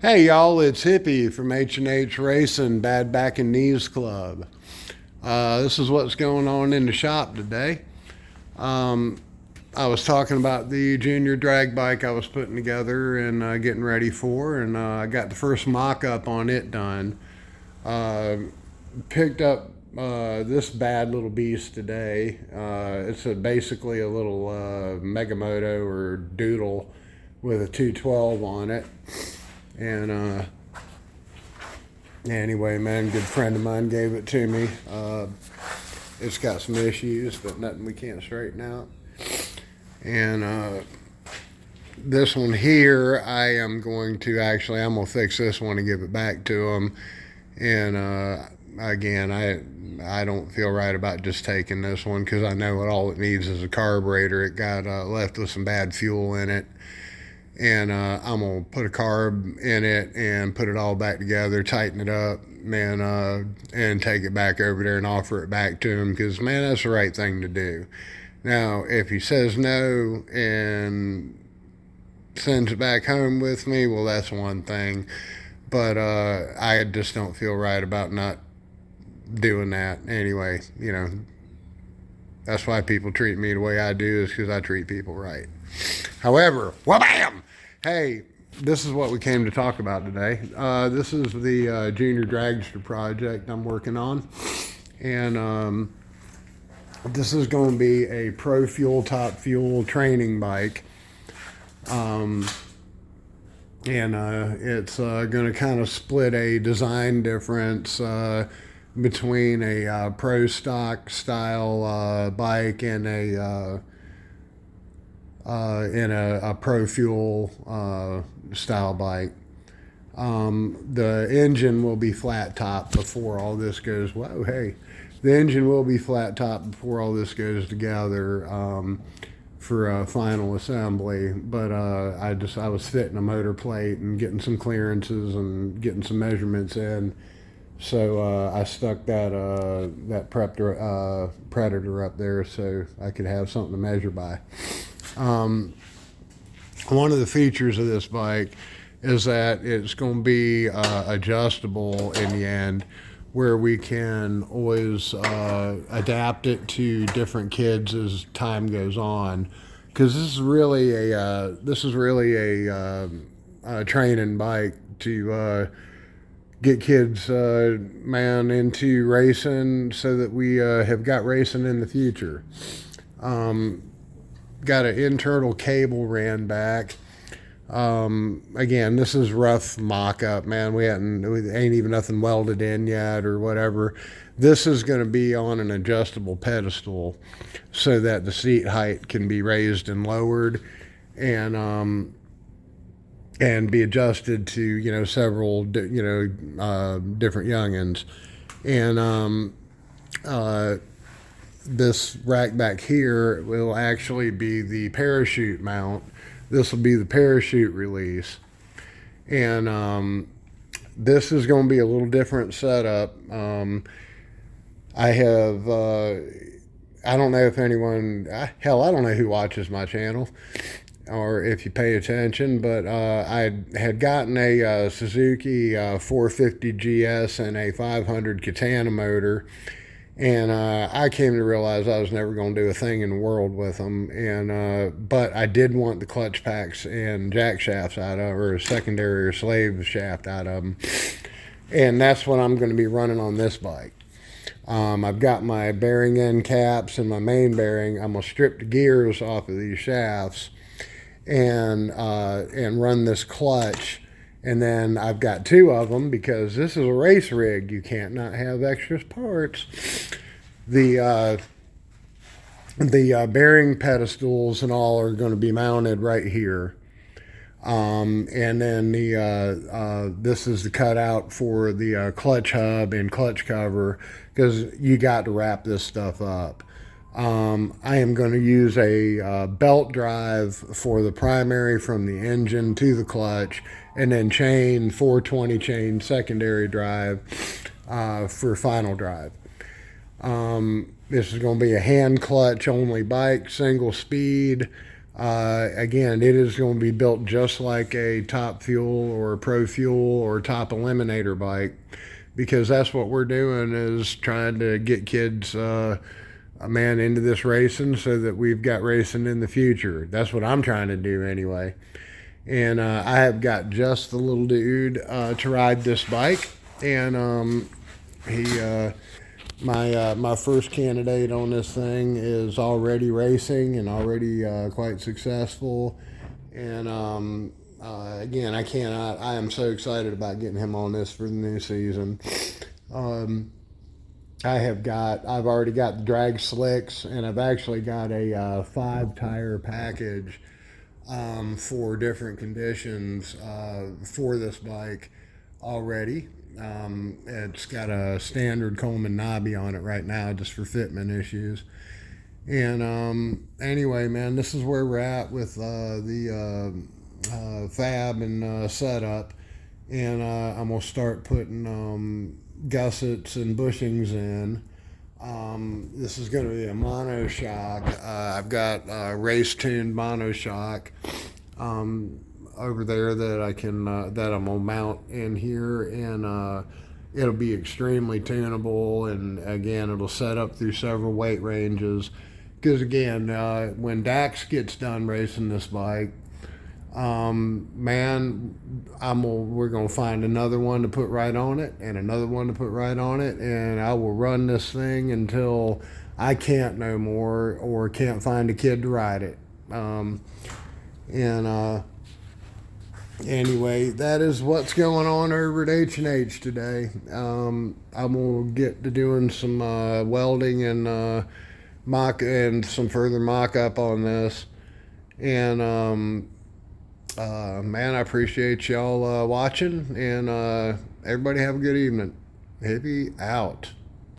Hey y'all, it's Hippie from H&H Racing Bad Back and Knees Club. This is what's going on in the shop today. I was talking about the junior drag bike I was putting together and getting ready for, and I got the first mock-up on it done. Uh, Picked up this bad little beast today. Basically a little Megamoto or Doodle with a 212 on it. And anyway, man, good friend of mine gave it to me. It's got some issues, but nothing we can't straighten out. And this one here, I'm going to fix this one and give it back to him. And again, I don't feel right about just taking this one because I know what all it needs is a carburetor. It got left with some bad fuel in it. And I'm gonna put a carb in it and put it all back together, tighten it up, man, and take it back over there and offer it back to him because, man, that's the right thing to do. Now, if he says no and sends it back home with me, well, that's one thing. But I just don't feel right about not doing that anyway. That's why people treat me the way I do, is because I treat people right. However, wha-bam! Hey, this is what we came to talk about today. This is the Junior Dragster project I'm working on. And this is going to be a Pro Fuel Top Fuel training bike. And it's going to kind of split a design difference between a Pro Stock style bike and a Pro Fuel style bike. The engine will be flat top before all this goes. Whoa, hey, the engine will be flat top before all this goes together for a final assembly. But I was fitting a motor plate and getting some clearances and getting some measurements in. So I stuck that Predator up there so I could have something to measure by. One of the features of this bike is that it's going to be adjustable in the end, where we can always adapt it to different kids as time goes on. Because this is really a training bike to get kids, man, into racing so that we have got racing in the future. Got an internal cable ran back. Again, this is rough mock-up, man. We ain't even nothing welded in yet or whatever. This is going to be on an adjustable pedestal so that the seat height can be raised and lowered, and be adjusted to several different youngins. And this rack back here will actually be the parachute mount. This will be the parachute release. And this is going to be a little different setup. I don't know if anyone, hell, I don't know who watches my channel or if you pay attention, but I had gotten a Suzuki 450 GS and a 500 Katana motor. And I came to realize I was never going to do a thing in the world with them. And but I did want the clutch packs and jack shafts out of, or secondary or slave shaft out of them. And that's what I'm going to be running on this bike. I've got my bearing end caps and my main bearing. I'm going to strip the gears off of these shafts and run this clutch. And then I've got two of them because this is a race rig. You can't not have extra parts. The bearing pedestals and all are going to be mounted right here. And then this is the cutout for the clutch hub and clutch cover because you got to wrap this stuff up. I am going to use a belt drive for the primary from the engine to the clutch, and then 420 chain secondary drive for final drive. This is going to be a hand clutch only bike, single speed. Again, it is going to be built just like a Top Fuel or Pro Fuel or Top Eliminator bike, because that's what we're doing, is trying to get kids a man into this racing so that we've got racing in the future. That's what I'm trying to do anyway. And I have got just the little dude to ride this bike, and he my first candidate on this thing is already racing and already quite successful. And again, I am so excited about getting him on this for the new season. I've already got the drag slicks, and I've actually got a 5 tire package for different conditions for this bike already. It's got a standard Coleman knobby on it right now, just for fitment issues. And anyway, man, this is where we're at with the fab and setup. And I'm going to start putting gussets and bushings in. This is going to be a monoshock. I've got a race-tuned monoshock over there that I can that I'm gonna mount in here, and it'll be extremely tunable. And again, it'll set up through several weight ranges. Because again, when Dax gets done racing this bike, man, we're gonna find another one to put right on it, and another one to put right on it, and I will run this thing until I can't no more, or can't find a kid to ride it. And anyway, that is what's going on over at H&H today. I'm gonna get to doing some welding and some further mock-up on this. And man, I appreciate y'all watching, and everybody have a good evening. Hippie out.